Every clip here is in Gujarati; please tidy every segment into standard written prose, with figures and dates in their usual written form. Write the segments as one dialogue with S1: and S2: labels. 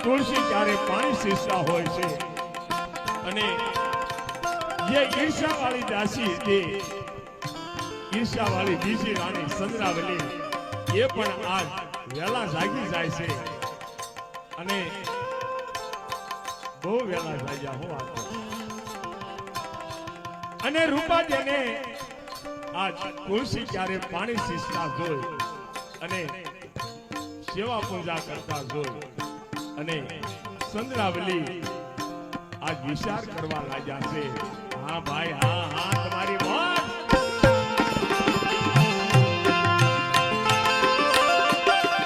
S1: તુલસી ચારે પાણી સીસતા હોય છે અને જે ઈર્ષા વાળી દાસી હતી, ઈર્ષા વાળી બીજી રાણી ચંદ્રાવલી એ પણ આજ વેલા જાગી જાય છે અને બહુ વેલા જાગ્યા હો અને રૂપાદેને આજ તુલસી ક્યારે પાણી સીસતા જોઈ અને સેવા પૂજા કરતા જોઈ અને ચંદ્રાવલી આજ વિચાર કરવા લાગ્યા છે, હા ભાઈ હા હા તમારી વાત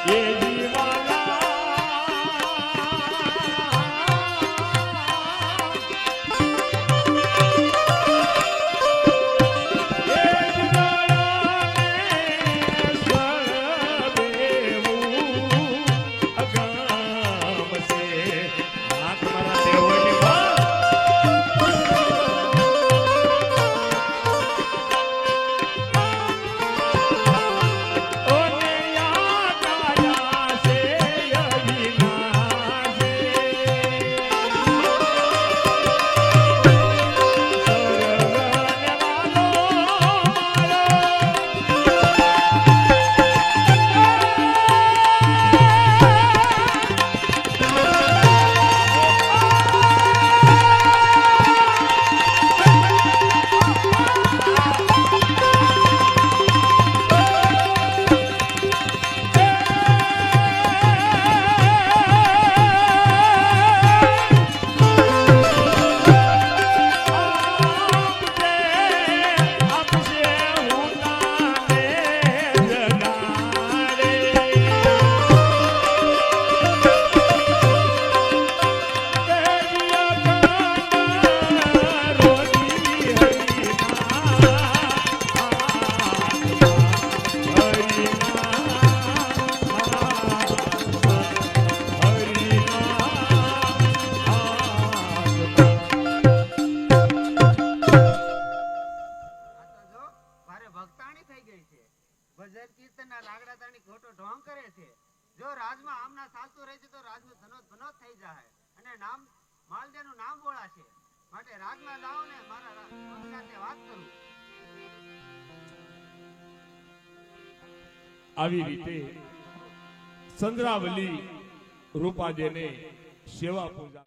S1: એ આવી રીતે ચંદ્રાવલી રૂપાદેને સેવા પૂજા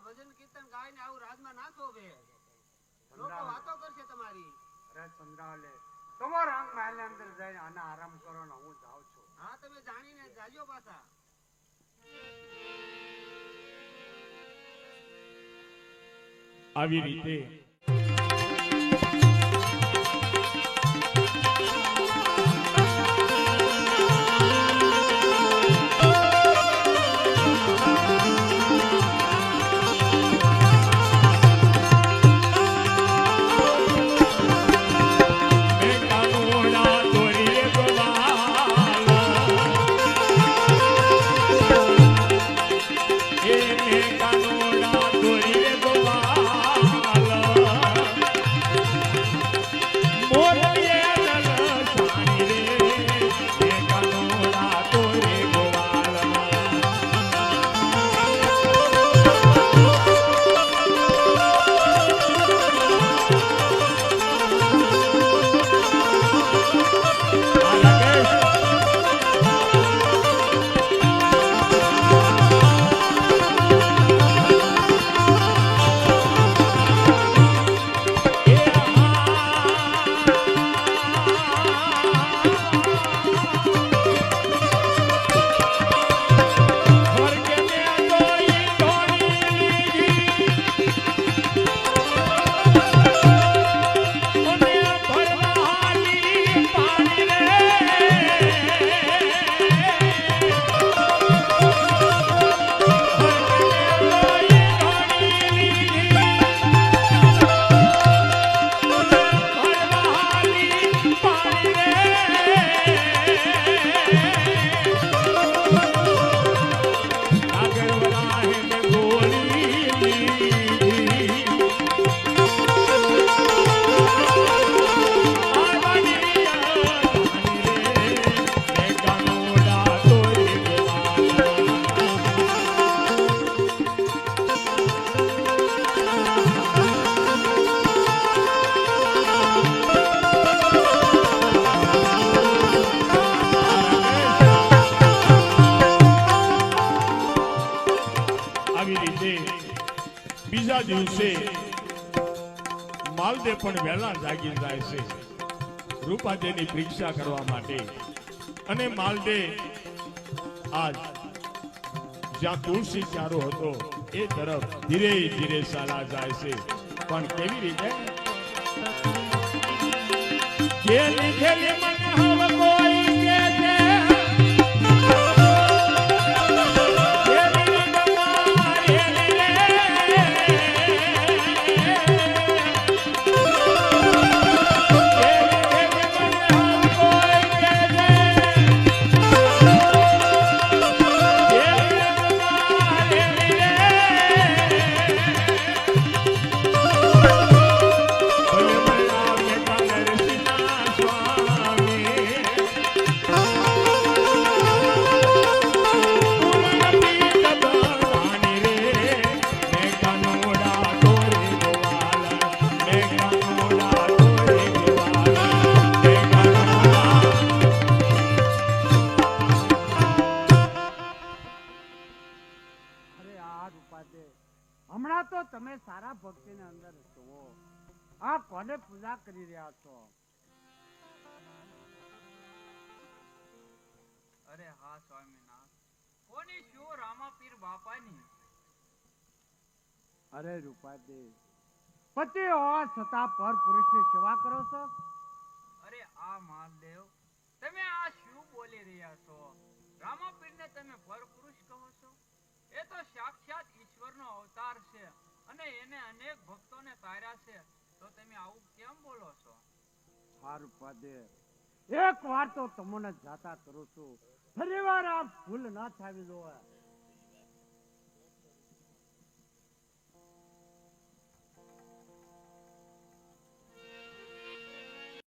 S2: ભજન કીર્તન ગાઈને આવું રાજમાં ના શોભે. લોકો વાતો કરશે તમારી.
S3: અરે ચંદ્રાવલે તમારો અંગ મહેલ અંદર જઈને આના આરામ કરો ને હું જાઉં છું.
S2: હા તમે જાણીને જાજો પાછા.
S1: આવી રીતે બીજા દિવસે માલદેવ પણ વહેલા જાગી જાય છે રૂપાદેની પરીક્ષા કરવા માટે અને માલદેવ આજ જ્યાં તુલસી ચારો હતો એ તરફ ધીરે ધીરે ચાલા જાય છે પણ કેવી રીતે ખેલી ખેલી મન હવ કોઈ કે છે
S3: હમણાં તો તમે સારા ભક્તિની અંદર છો આ કોને પૂજા કરી રહ્યા છો
S4: અરે હા સ્વામીનાથ કોની શું રામાપીર બાપાની
S3: અરે રૂપાદે પતિ હોવા છતાં પર પુરુષની સેવા કરો છો
S4: અરે આ મહાદેવ તમે આ શું બોલી રહ્યા છો રામાપીરને તમે પર પુરુષ કહો છો એ તો સાક્ષાત ઈશ્વરનો અવતાર છે અને એને અનેક ભક્તોને તાર્યા છે તો તમે આવું કેમ બોલો છો
S3: હા રૂપાદે એક વાર તો તમને જાતા કરું છું ફરી વાર આ ભૂલ ના થાવી જોઈએ